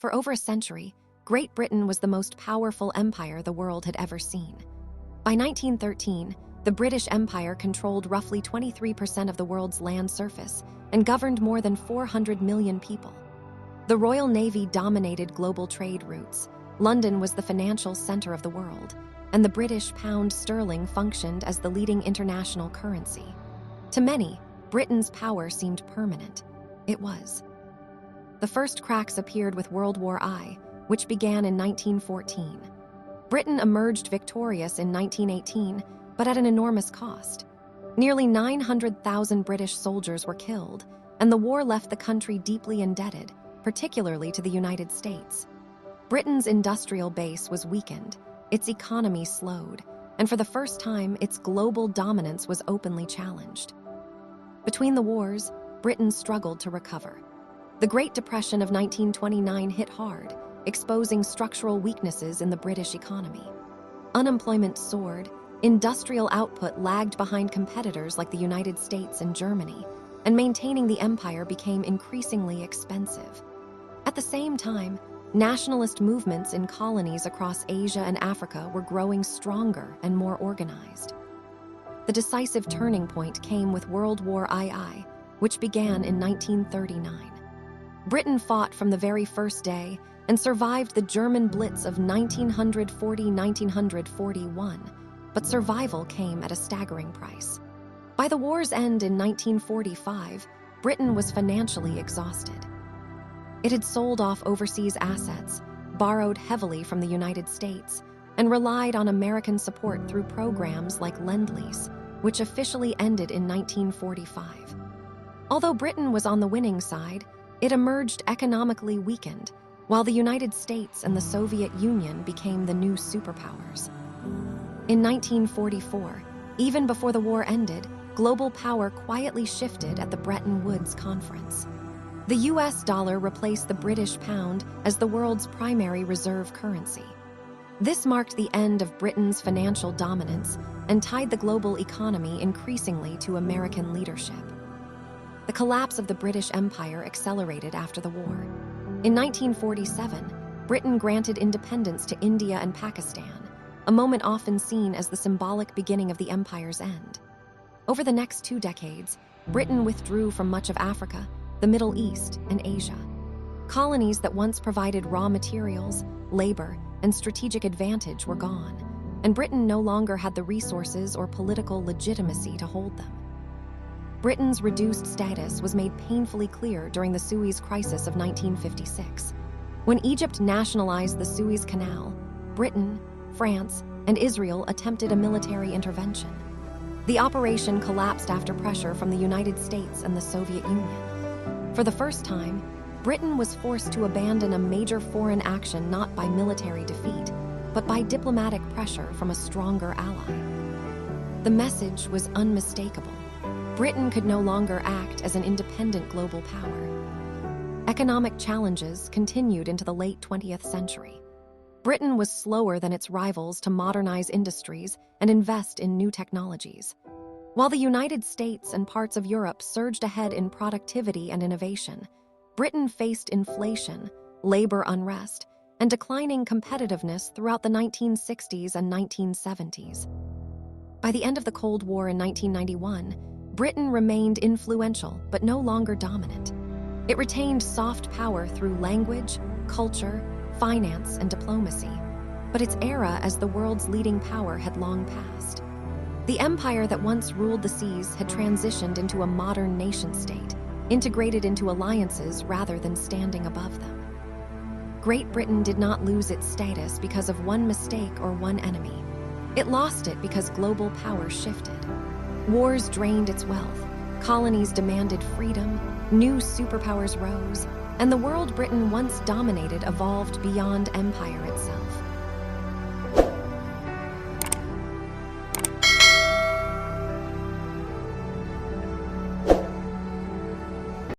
For over a century, Great Britain was the most powerful empire the world had ever seen. By 1913, the British Empire controlled roughly 23% of the world's land surface and governed more than 400 million people. The Royal Navy dominated global trade routes. London was the financial center of the world, and the British pound sterling functioned as the leading international currency. To many, Britain's power seemed permanent. It was. The first cracks appeared with World War I, which began in 1914. Britain emerged victorious in 1918, but at an enormous cost. Nearly 900,000 British soldiers were killed, and the war left the country deeply indebted, particularly to the United States. Britain's industrial base was weakened, its economy slowed, and for the first time, its global dominance was openly challenged. Between the wars, Britain struggled to recover. The Great Depression of 1929 hit hard, exposing structural weaknesses in the British economy. Unemployment soared, industrial output lagged behind competitors like the United States and Germany, and maintaining the empire became increasingly expensive. At the same time, nationalist movements in colonies across Asia and Africa were growing stronger and more organized. The decisive turning point came with World War II, which began in 1939. Britain fought from the very first day and survived the German Blitz of 1940–1941, but survival came at a staggering price. By the war's end in 1945, Britain was financially exhausted. It had sold off overseas assets, borrowed heavily from the United States, and relied on American support through programs like Lend-Lease, which officially ended in 1945. Although Britain was on the winning side, it emerged economically weakened, while the United States and the Soviet Union became the new superpowers. In 1944, even before the war ended, global power quietly shifted at the Bretton Woods Conference. The US dollar replaced the British pound as the world's primary reserve currency. This marked the end of Britain's financial dominance and tied the global economy increasingly to American leadership. The collapse of the British Empire accelerated after the war. In 1947, Britain granted independence to India and Pakistan, a moment often seen as the symbolic beginning of the empire's end. Over the next 2 decades, Britain withdrew from much of Africa, the Middle East, and Asia. Colonies that once provided raw materials, labor, and strategic advantage were gone, and Britain no longer had the resources or political legitimacy to hold them. Britain's reduced status was made painfully clear during the Suez Crisis of 1956. When Egypt nationalized the Suez Canal, Britain, France, and Israel attempted a military intervention. The operation collapsed after pressure from the United States and the Soviet Union. For the first time, Britain was forced to abandon a major foreign action not by military defeat, but by diplomatic pressure from a stronger ally. The message was unmistakable. Britain could no longer act as an independent global power. Economic challenges continued into the late 20th century. Britain was slower than its rivals to modernize industries and invest in new technologies. While the United States and parts of Europe surged ahead in productivity and innovation, Britain faced inflation, labor unrest, and declining competitiveness throughout the 1960s and 1970s. By the end of the Cold War in 1991, Britain remained influential but no longer dominant. It retained soft power through language, culture, finance, and diplomacy, but its era as the world's leading power had long passed. The empire that once ruled the seas had transitioned into a modern nation-state, integrated into alliances rather than standing above them. Great Britain did not lose its status because of one mistake or one enemy. It lost it because global power shifted. Wars drained its wealth, colonies demanded freedom, new superpowers rose, and the world Britain once dominated evolved beyond empire itself.